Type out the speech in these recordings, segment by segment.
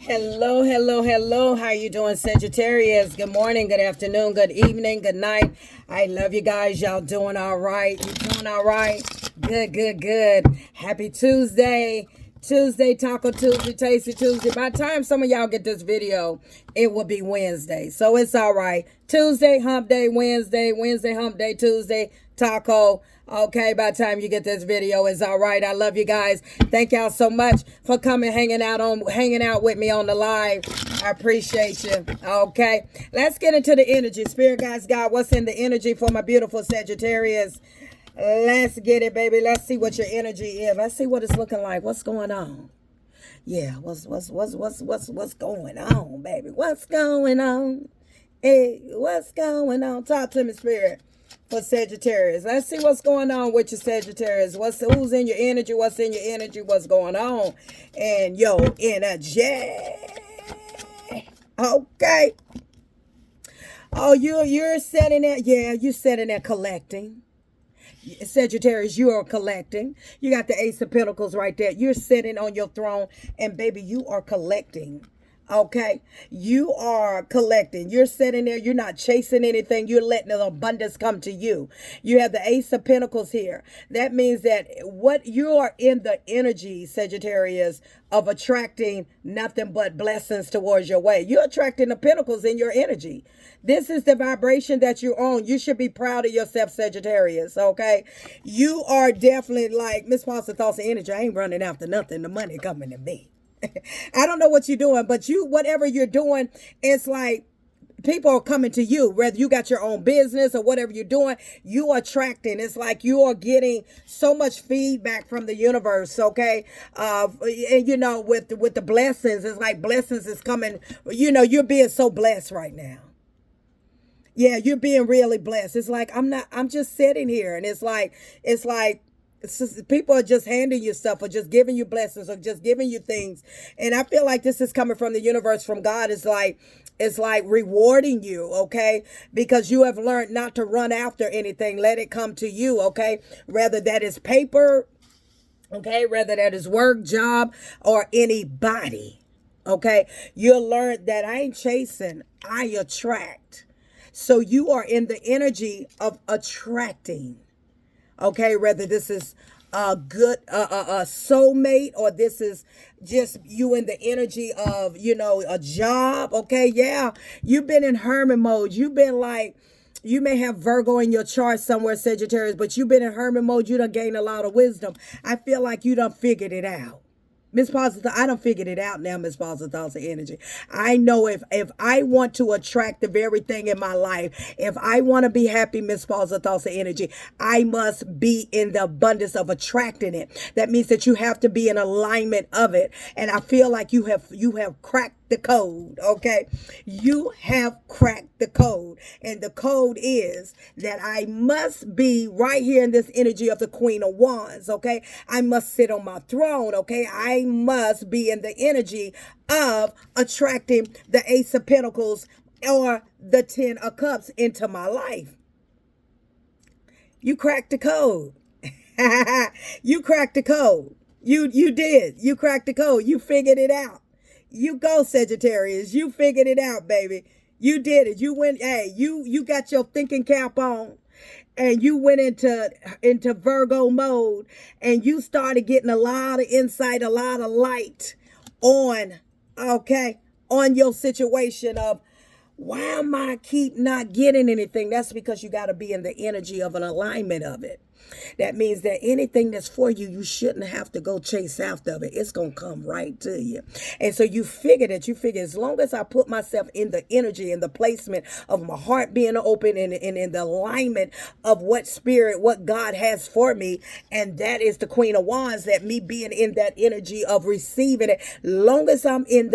Hello, hello, hello. How you doing, Sagittarius? Good morning, good afternoon, good evening, good night. I love you guys. Y'all doing all right? You doing all right? Good, good, good. Happy Tuesday. Tuesday, Taco Tuesday, Tasty Tuesday. By the time some of y'all get this video, it will be Wednesday. So it's all right. Tuesday, hump day, Wednesday, Wednesday, hump day, Tuesday, taco. Okay, by the time you get this video, it's all right. I love you guys. Thank y'all so much for coming, hanging out with me on the live. I appreciate you. Okay, let's get into the energy. Spirit guys, God, what's in the energy for my beautiful Sagittarius? Let's get it, baby. Let's see what your energy is. Let's see what it's looking like. What's going on? Yeah, what's going on, baby? What's going on? Hey, what's going on? Talk to me, Spirit, for Sagittarius. Let's see what's going on with your Sagittarius. Who's in your energy? What's in your energy? What's going on? And your energy. Okay. Oh, you're sitting there. Yeah, you're sitting there collecting. Sagittarius, you are collecting. You got the Ace of Pentacles right there. You're sitting on your throne, and baby, you are collecting. Okay, you are collecting. You're sitting there. You're not chasing anything. You're letting the abundance come to you. You have the Ace of Pentacles here. That means that what you are in the energy, Sagittarius, of attracting nothing but blessings towards your way. You're attracting the pentacles in your energy. This is the vibration that you're on. You should be proud of yourself, Sagittarius. Okay, you are definitely like Miss Positive Thoughts of Energy. I ain't running after nothing. The money coming to me. I don't know what you're doing, but whatever you're doing, it's like people are coming to you. Whether you got your own business or whatever you're doing, you are attracting. It's like you are getting so much feedback from the universe. Okay, and with the blessings, it's like blessings is coming. You're being so blessed right now. Yeah, you're being really blessed. It's like I'm just sitting here, and it's just, people are just handing you stuff or just giving you blessings or just giving you things. And I feel like this is coming from the universe, from God. It's like rewarding you, okay? Because you have learned not to run after anything. Let it come to you, okay? Whether that is paper, okay? Whether that is work, job, or anybody, okay? You'll learn that I ain't chasing, I attract. So you are in the energy of attracting. Okay, whether this is a good a soulmate, or this is just you in the energy of a job. Okay, yeah, you've been in hermit mode. You've been like, you may have Virgo in your chart somewhere, Sagittarius, but you've been in hermit mode. You done gained a lot of wisdom. I feel like you done figured it out. Miss Positive, I done figured it out now, Miss Positive Thoughts of Energy. I know if I want to attract the very thing in my life, if I want to be happy, Miss Positive Thoughts of Energy, I must be in the abundance of attracting it. That means that you have to be in alignment of it. And I feel like you have cracked the code, okay? You have cracked the code. And the code is that I must be right here in this energy of the Queen of Wands, okay? I must sit on my throne, okay? I must be in the energy of attracting the Ace of Pentacles or the Ten of Cups into my life. You cracked the code. You cracked the code. You did. You cracked the code. You figured it out. You go, Sagittarius. You figured it out, baby. You did it. You went, hey, you got your thinking cap on, and you went into Virgo mode, and you started getting a lot of insight, a lot of light on your situation of, why am I keep not getting anything? That's because you got to be in the energy of an alignment of it. That means that anything that's for you, you shouldn't have to go chase after it. It's going to come right to you. And so you figure as long as I put myself in the energy and the placement of my heart being open and in the alignment of what God has for me, and that is the Queen of Wands, that me being in that energy of receiving it, long as I'm in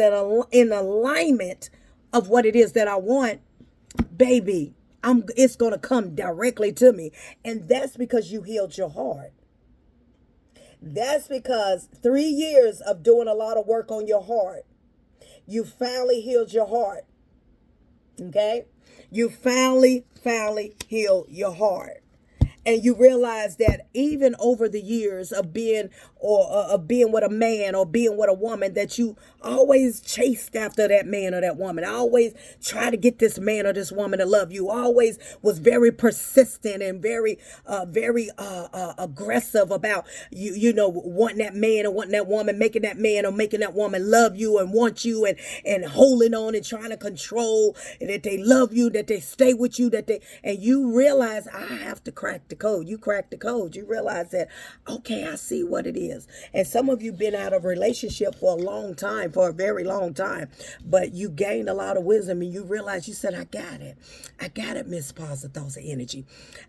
alignment of what it is that I want, baby, it's going to come directly to me. And that's because you healed your heart. That's because 3 years of doing a lot of work on your heart, you finally healed your heart. Okay? You finally healed your heart. And you realize that even over the years of being of being with a man or being with a woman, that you always chased after that man or that woman. I always try to get this man or this woman to love you. Always was very persistent and very aggressive about you, wanting that man or wanting that woman, making that man or making that woman love you and want you, and holding on and trying to control, and that they love you, that they stay with you, and you realize, I have to crack the code. You crack the code. You realize that, okay, I see what it is. And some of you been out of a relationship for a long time, for a very long time, but you gained a lot of wisdom and you realize, you said, I got it. I got it, Miss Positive Thoughts of Energy.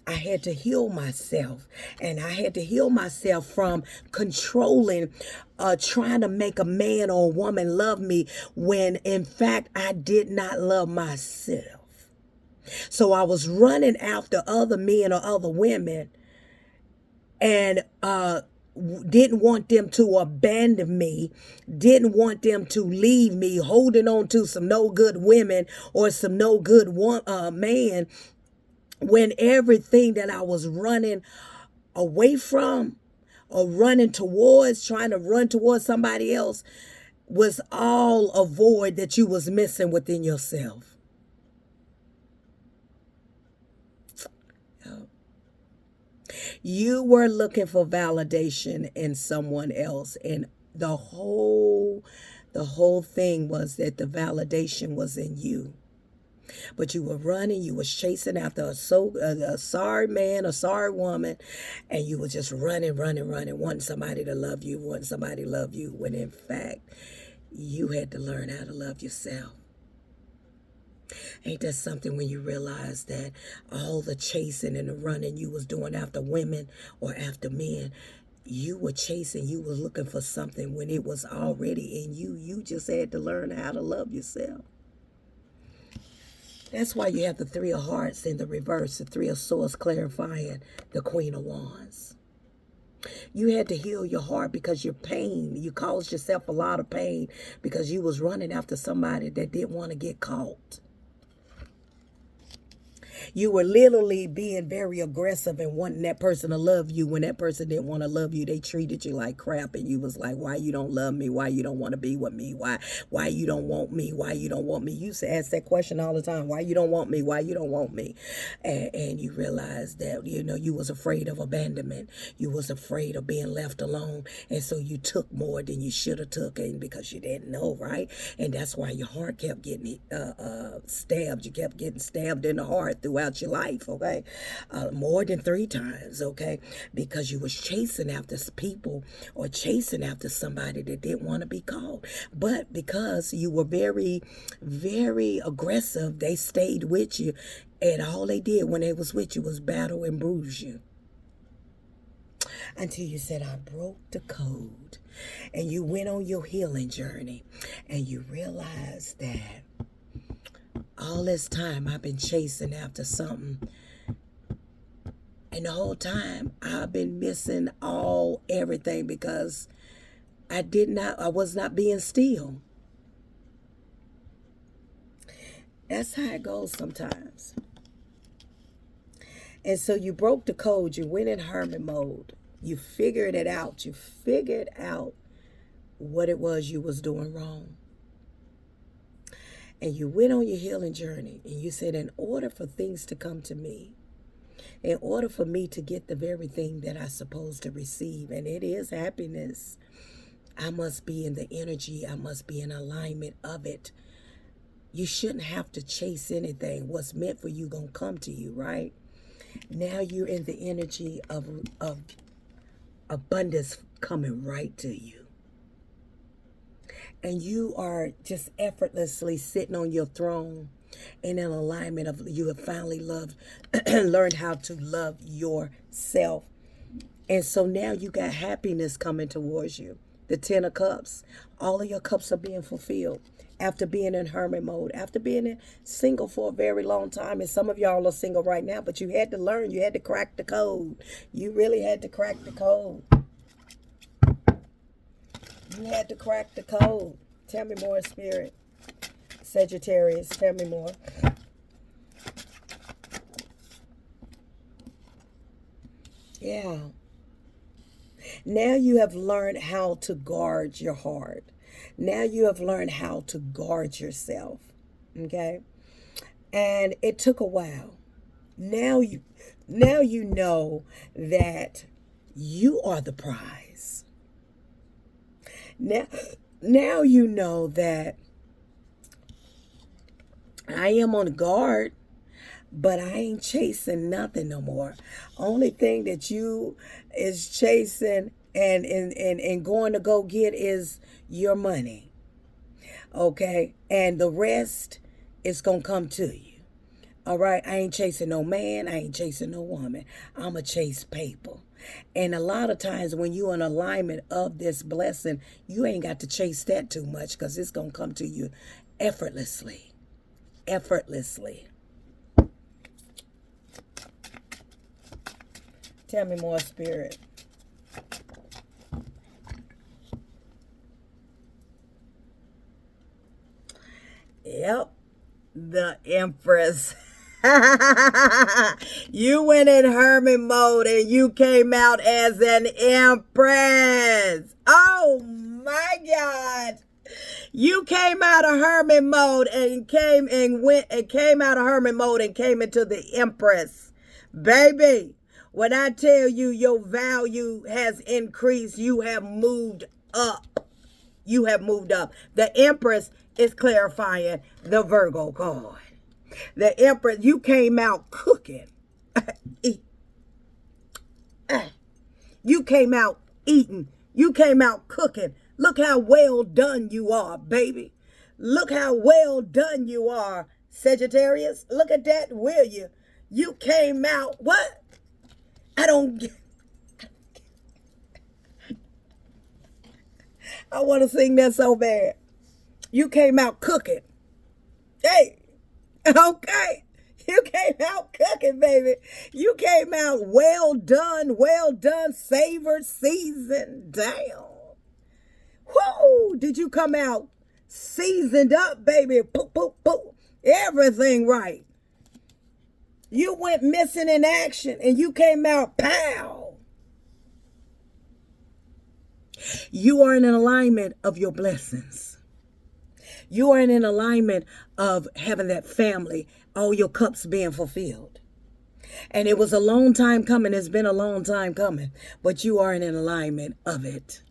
I had to heal myself, and I had to heal myself from controlling, trying to make a man or a woman love me when in fact I did not love myself. So I was running after other men or other women, and didn't want them to abandon me, didn't want them to leave me, holding on to some no good women or some no good man, when everything that I was running away from or running towards, trying to run towards somebody else, was all a void that you was missing within yourself. You were looking for validation in someone else, and the whole thing was that the validation was in you. But you were running, you was chasing after a sorry man, a sorry woman, and you were just running, wanting somebody to love you, when in fact you had to learn how to love yourself. Ain't that something, when you realize that all the chasing and the running you was doing after women or after men, you were chasing, you were looking for something when it was already in you. You just had to learn how to love yourself. That's why you have the Three of Hearts in the reverse, the Three of Swords clarifying the Queen of Wands. You had to heal your heart because your pain, you caused yourself a lot of pain because you was running after somebody that didn't want to get caught. You were literally being very aggressive and wanting that person to love you when that person didn't want to love you. They treated you like crap, and you was like, why you don't love me? Why you don't want to be with me? Why you don't want me? Why you don't want me? You used to ask that question all the time. Why you don't want me? Why you don't want me? And you realized that, you was afraid of abandonment. You was afraid of being left alone. And so you took more than you should have took, and because you didn't know, right? And that's why your heart kept getting stabbed. You kept getting stabbed in the heart throughout your life, okay? More than 3 times, okay? Because you was chasing after people or chasing after somebody that didn't want to be called. But because you were very, very aggressive, they stayed with you. And all they did when they was with you was battle and bruise you. Until you said, I broke the code. And you went on your healing journey. And you realized that all this time I've been chasing after something. And the whole time I've been missing everything because I was not being still. That's how it goes sometimes. And so you broke the code. You went in hermit mode. You figured it out. You figured out what it was you was doing wrong. And you went on your healing journey, and you said, in order for things to come to me, in order for me to get the very thing that I'm supposed to receive, and it is happiness, I must be in the energy, I must be in alignment of it. You shouldn't have to chase anything. What's meant for you gonna come to you, right? Now you're in the energy of abundance coming right to you. And you are just effortlessly sitting on your throne in an alignment of, you have finally learned how to love yourself. And so now you got happiness coming towards you. The 10 of Cups, all of your cups are being fulfilled after being in hermit mode, after being single for a very long time. And some of y'all are single right now, but you had to learn, you had to crack the code. You really had to crack the code. You had to crack the code. Tell me more, Spirit. Sagittarius, tell me more. Yeah. Now you have learned how to guard your heart. Now you have learned how to guard yourself. Okay? And it took a while. Now you now you know that you are the prize. Now now you know that I am on guard, but I ain't chasing nothing no more. Only thing that you is chasing and going to go get is your money. Okay? And the rest is gonna come to you. All right, I ain't chasing no man, I ain't chasing no woman. I'ma chase paper. And a lot of times when you in alignment of this blessing, you ain't got to chase that too much because it's gonna come to you effortlessly. Effortlessly. Tell me more, Spirit. Yep, the Empress. You went in hermit mode and you came out as an Empress. Oh my God. You came out of hermit mode and came out of hermit mode and came into the Empress. Baby, when I tell you your value has increased, you have moved up. You have moved up. The Empress is clarifying the Virgo card. The Empress, you came out cooking. You came out eating. You came out cooking. Look how well done you are, baby. Look how well done you are, Sagittarius. Look at that, will you? You came out, what? I don't get. I want to sing that so bad. You came out cooking. Hey, okay. You came out cooking, baby. You came out well done, savored, seasoned down. Whoa, did you come out seasoned up, baby? Boop, boop, boop. Everything right. You went missing in action and you came out pow. You are in an alignment of your blessings. You are in an alignment of having that family, all your cups being fulfilled. And it was a long time coming. It's been a long time coming, but you are in an alignment of it.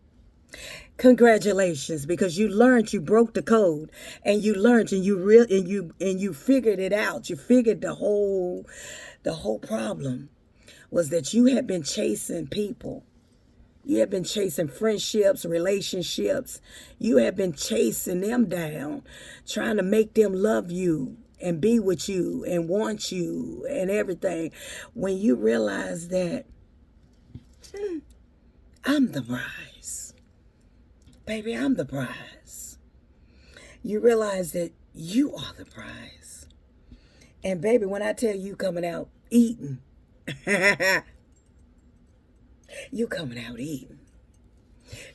Congratulations, because you learned, you broke the code, and you learned, and you figured it out. You figured the whole problem was that you had been chasing people. You have been chasing friendships, relationships. You have been chasing them down, trying to make them love you and be with you and want you and everything. When you realize that, I'm the prize. Baby, I'm the prize. You realize that you are the prize. And baby, when I tell you coming out eating, you coming out eating.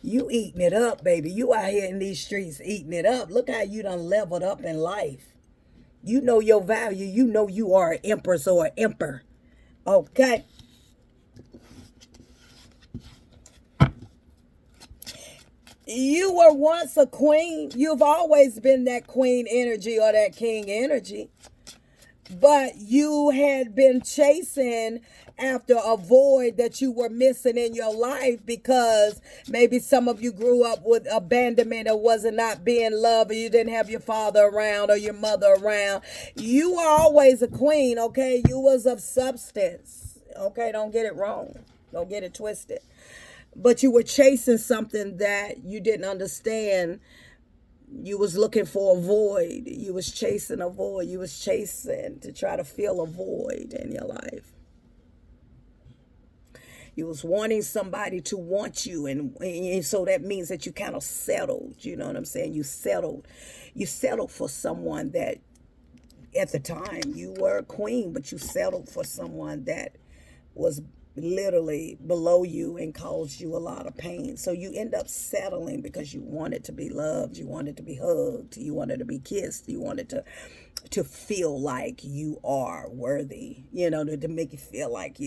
You eating it up, baby. You out here in these streets eating it up. Look how you done leveled up in life. You know your value. You know you are an empress or an emperor. Okay? You were once a queen. You've always been that queen energy or that king energy. But you had been chasing after a void that you were missing in your life because maybe some of you grew up with abandonment or wasn't not being loved, or you didn't have your father around or your mother around. You were always a queen, okay? You was of substance, okay? Don't get it wrong. Don't get it twisted. But you were chasing something that you didn't understand. You was looking for a void. You was chasing a void. You was chasing to try to fill a void in your life. You was wanting somebody to want you, and so that means that you kind of settled. You know what I'm saying? You settled for someone that at the time you were a queen, but you settled for someone that was literally below you and caused you a lot of pain. So you end up settling because you wanted to be loved, you wanted to be hugged, you wanted to be kissed, you wanted to feel like you are worthy, to make you feel like,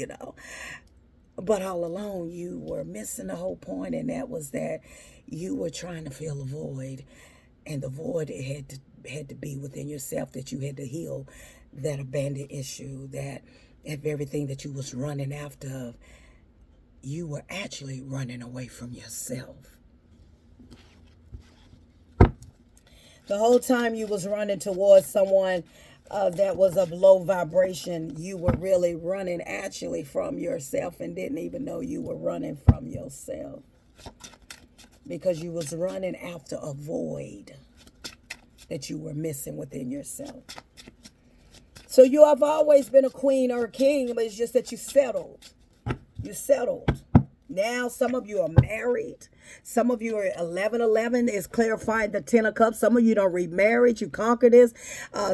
But all along, you were missing the whole point, and that was that you were trying to fill a void, and the void had to be within yourself. That you had to heal that abandoned issue, that everything that you was running after, you were actually running away from yourself. The whole time you was running towards someone that was of low vibration, you were really running actually from yourself and didn't even know you were running from yourself, because you was running after a void that you were missing within yourself. So you have always been a queen or a king, but it's just that you settled. You settled. Now some of you are married. Some of you are 1111 is clarifying the 10 of cups. Some of you don't remarried. You conquered this.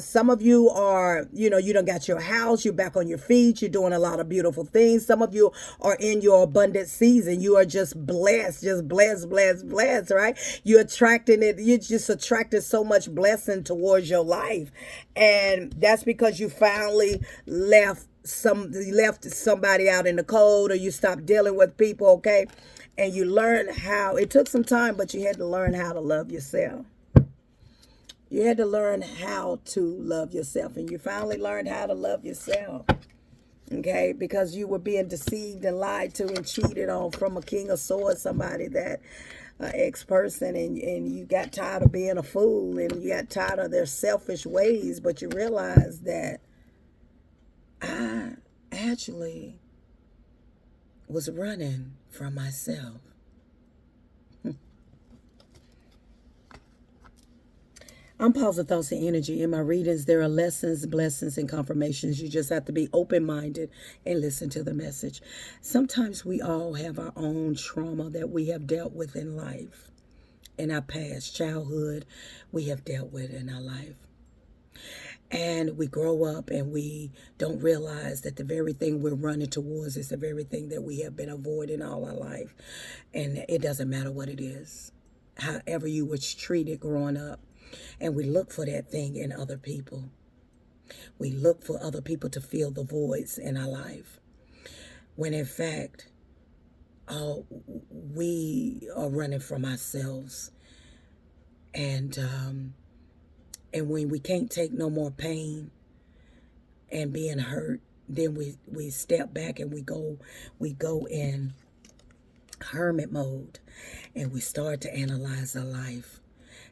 Some of you are, you done got your house. You're back on your feet. You're doing a lot of beautiful things. Some of you are in your abundant season. You are just blessed, blessed, right? You're attracting it. You just attracted so much blessing towards your life. And that's because you finally left somebody out in the cold, or you stopped dealing with people, okay? And you learned how, it took some time, but you had to learn how to love yourself. You had to learn how to love yourself, and you finally learned how to love yourself, okay? Because you were being deceived and lied to and cheated on from a king of swords, somebody that ex-person, and you got tired of being a fool, and you got tired of their selfish ways, but you realized that I actually was running from myself. I'm pausing thoughts and energy. In my readings, there are lessons, blessings, and confirmations. You just have to be open-minded and listen to the message. Sometimes we all have our own trauma that we have dealt with in life. In our past, childhood, we have dealt with in our life. And we grow up and we don't realize that the very thing we're running towards is the very thing that we have been avoiding all our life. And it doesn't matter what it is, however you was treated growing up. And we look for that thing in other people. We look for other people to fill the voids in our life. When in fact, we are running from ourselves. And when we can't take no more pain and being hurt, then we step back and we go in hermit mode, and we start to analyze our life,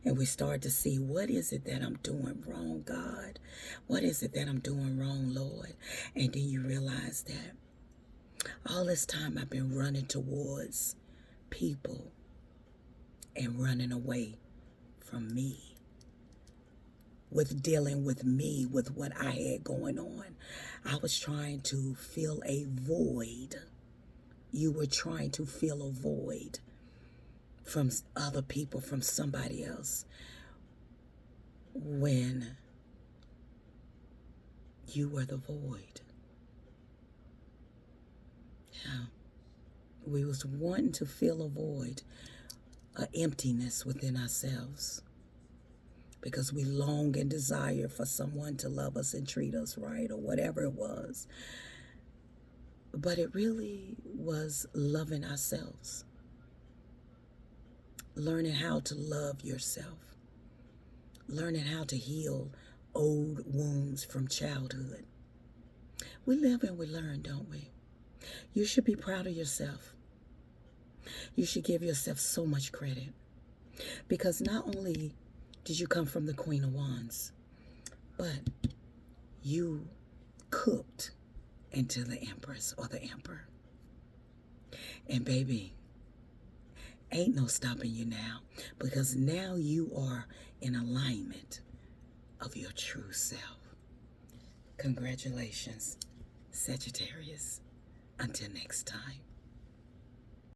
and we start to see, what is it that I'm doing wrong, God? What is it that I'm doing wrong, Lord? And then you realize that all this time I've been running towards people and running away from me. With dealing with me, with what I had going on. I was trying to fill a void. You were trying to fill a void from other people, from somebody else, when you were the void. Yeah. We was wanting to fill a void, an emptiness within ourselves, because we long and desire for someone to love us and treat us right, or whatever it was. But it really was loving ourselves. Learning how to love yourself. Learning how to heal old wounds from childhood. We live and we learn, don't we? You should be proud of yourself. You should give yourself so much credit. Because not only did you come from the Queen of Wands, but you cooked into the Empress or the Emperor. And baby, ain't no stopping you now, because now you are in alignment of your true self. Congratulations, Sagittarius. Until next time.